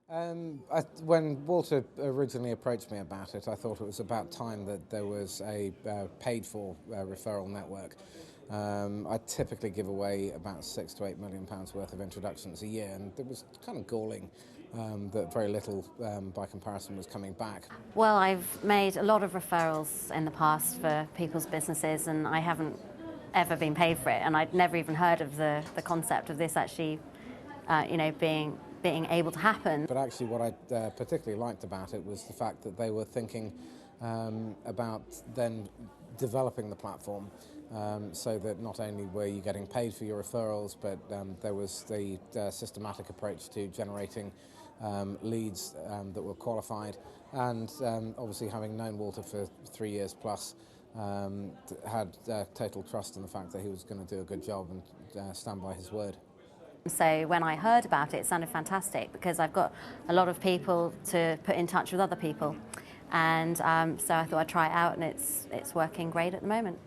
When Walter originally approached me about it, I thought it was about time that there was a paid-for referral network. I typically give away about £6 to £8 million worth of introductions a year, and it was kind of galling that very little, by comparison, was coming back. Well, I've made a lot of referrals in the past for people's businesses, and I haven't ever been paid for it, and I'd never even heard of the concept of this actually, being able to happen. But actually what I particularly liked about it was the fact that they were thinking about then developing the platform so that not only were you getting paid for your referrals, but there was the systematic approach to generating leads that were qualified, and obviously having known Walter for 3 years plus, had total trust in the fact that he was going to do a good job and stand by his word. So when I heard about it, it sounded fantastic because I've got a lot of people to put in touch with other people, and so I thought I'd try it out, and it's working great at the moment.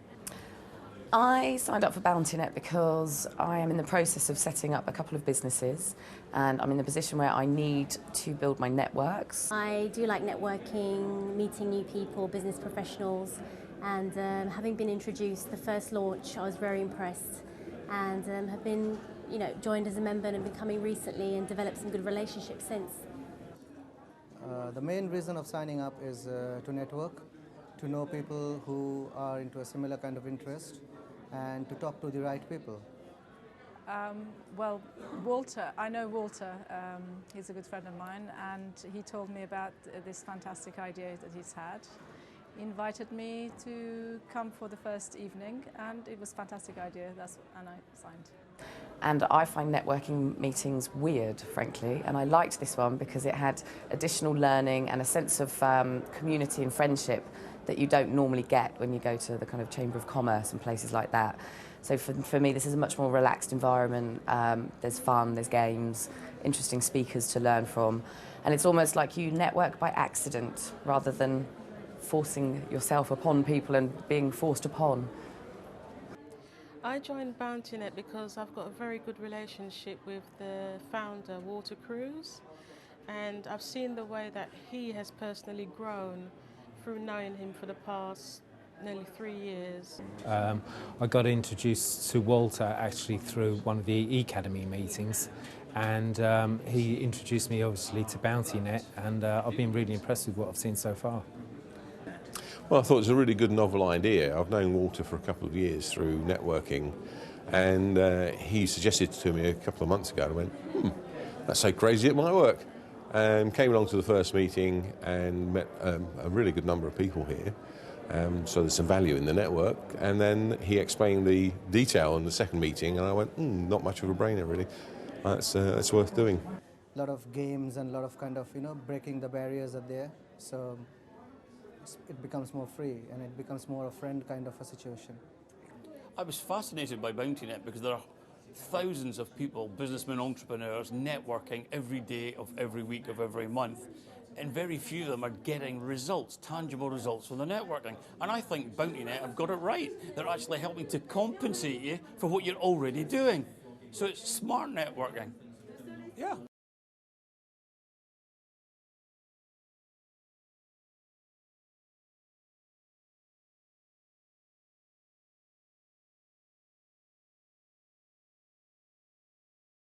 I signed up for BountyNet because I am in the process of setting up a couple of businesses, and I'm in the position where I need to build my networks. I do like networking, meeting new people, business professionals, and having been introduced the first launch, I was very impressed, and have been joined as a member and have been coming recently and developed some good relationships since. The main reason of signing up is to network, to know people who are into a similar kind of interest, and to talk to the right people. Well, Walter, I know Walter, he's a good friend of mine, and he told me about this fantastic idea that he's had. He invited me to come for the first evening, and it was a fantastic idea, and I signed. And I find networking meetings weird, frankly, and I liked this one because it had additional learning and a sense of community and friendship that you don't normally get when you go to the kind of Chamber of Commerce and places like that. So for me, this is a much more relaxed environment. There's fun, there's games, interesting speakers to learn from, and it's almost like you network by accident rather than forcing yourself upon people and being forced upon. I joined BountyNet because I've got a very good relationship with the founder, Walter Cruz, and I've seen the way that he has personally grown through knowing him for the past nearly 3 years. I got introduced to Walter actually through one of the Academy meetings, and he introduced me obviously to BountyNet, and I've been really impressed with what I've seen so far. Well, I thought it was a really good novel idea. I've known Walter for a couple of years through networking, and he suggested to me a couple of months ago, and I went, that's so crazy it might work. And came along to the first meeting and met a really good number of people here. So there's some value in the network. And then he explained the detail in the second meeting, and I went, not much of a brainer really. That's worth doing. A lot of games and a lot of kind of, breaking the barriers are there. So it becomes more free and it becomes more a friend kind of a situation. I was fascinated by BountyNet because there are thousands of people, businessmen, entrepreneurs, networking every day of every week of every month, and very few of them are getting results, tangible results from the networking. And I think BountyNet have got it right. They're actually helping to compensate you for what you're already doing. So it's smart networking. Yeah.